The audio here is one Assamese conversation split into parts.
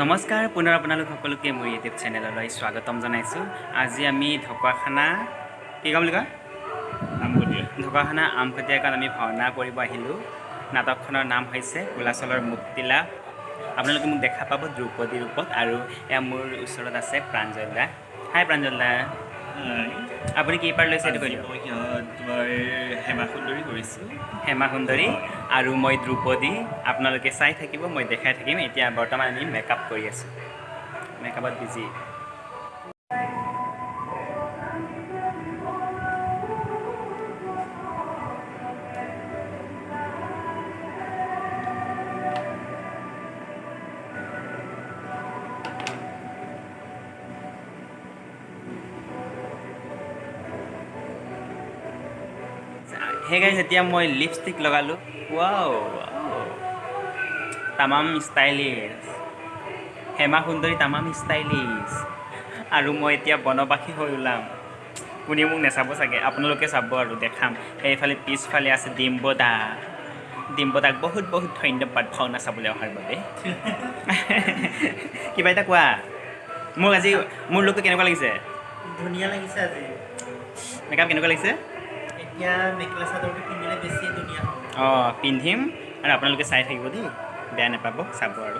নমস্কাৰ পুনৰ আপোনালোক সকলোকে মোৰ ইউটিউব চেনেললৈ স্বাগতম জনাইছোঁ। আজি আমি ঢকুৱাখানা কি ক'ম বুলি কয় ঢকুৱাখানা আমখতিয়াকাত আমি ভাওনা কৰিব আহিলোঁ। নাটকখনৰ নাম হৈছে কুলাচলৰ মুক্তিলাভ। আপোনালোকে মোক দেখা পাব দ্ৰৌপদী ৰূপত, আৰু এয়া মোৰ ওচৰত আছে প্ৰাঞ্জল দা। হাই প্ৰাঞ্জল দা, আপুনি কি পাৰ লৈছে এইটো কৈ দিয়ক। তোমাৰ হেমা সুন্দৰী কৰিছোঁ। হেমা সুন্দৰী আৰু মই দ্ৰৌপদী। আপোনালোকে চাই থাকিব, মই দেখাই থাকিম। এতিয়া বৰ্তমান আমি মেকআপ কৰি আছোঁ, মেকআপত বিজি। সেই গাইজ এতিয়া মই লিপষ্টিক লগালোঁ। ৱাও তামাম ষ্টাইলিছ, হেমা সুন্দৰী তামাম ষ্টাইলিছ। আৰু মই এতিয়া বনবাসী হৈ ওলাম। কোনে মোক নেচাব চাগে, আপোনালোকে চাব আৰু দেখাম। সেইফালে পিছফালে আছে ডিম্বদা। ডিম্বদাক বহুত বহুত ধন্যবাদ ভাওনা চাবলৈ অহাৰ বাবে। কিবা এটা কোৱা। মোক আজি মোৰ লুকটো কেনেকুৱা লাগিছে? ধুনীয়া লাগিছে আজি। মেকআপ কেনেকুৱা লাগিছে? এতিয়া মেখেলা চাদৰটো পিন্ধিলে বেছি ধুনীয়া হ'ব। অঁ পিন্ধিম, আৰু আপোনালোকে চাই থাকিব দেই, বেয়া নাপাব, চাব আৰু।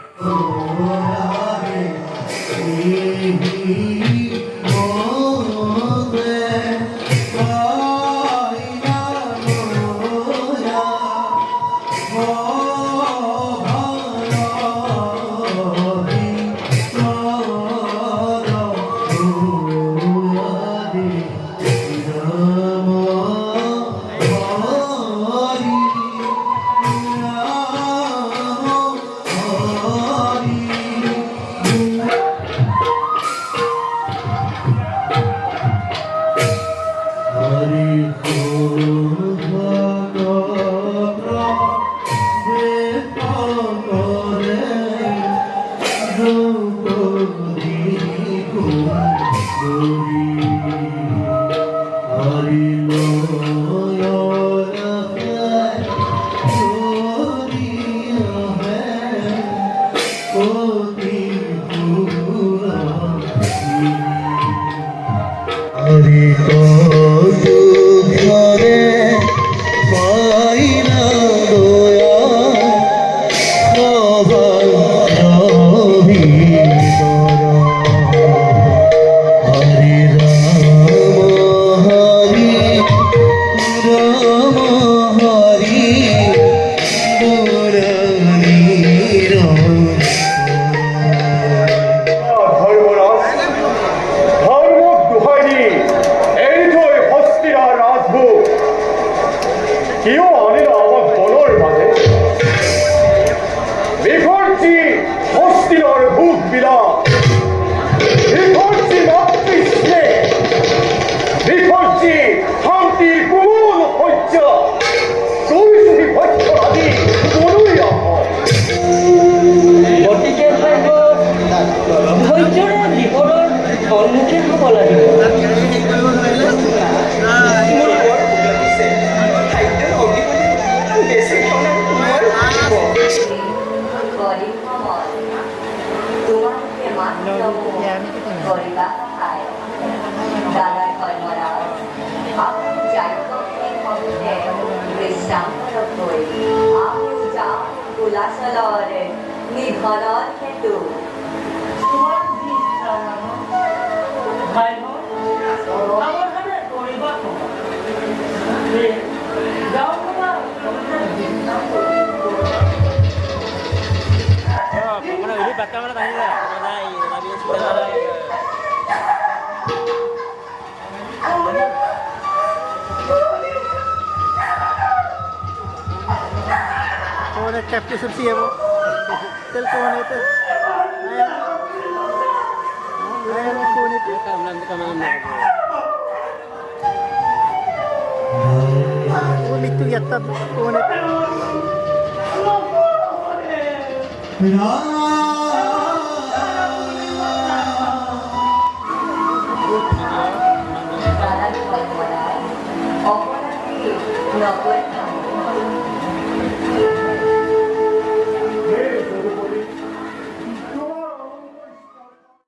কুলাচলৰে নিধনৰ হেতু कैप्टन सबसे है वो चल कौन है तो आया ना कौन है वो लिख या तब कौन है অপরাধী নকল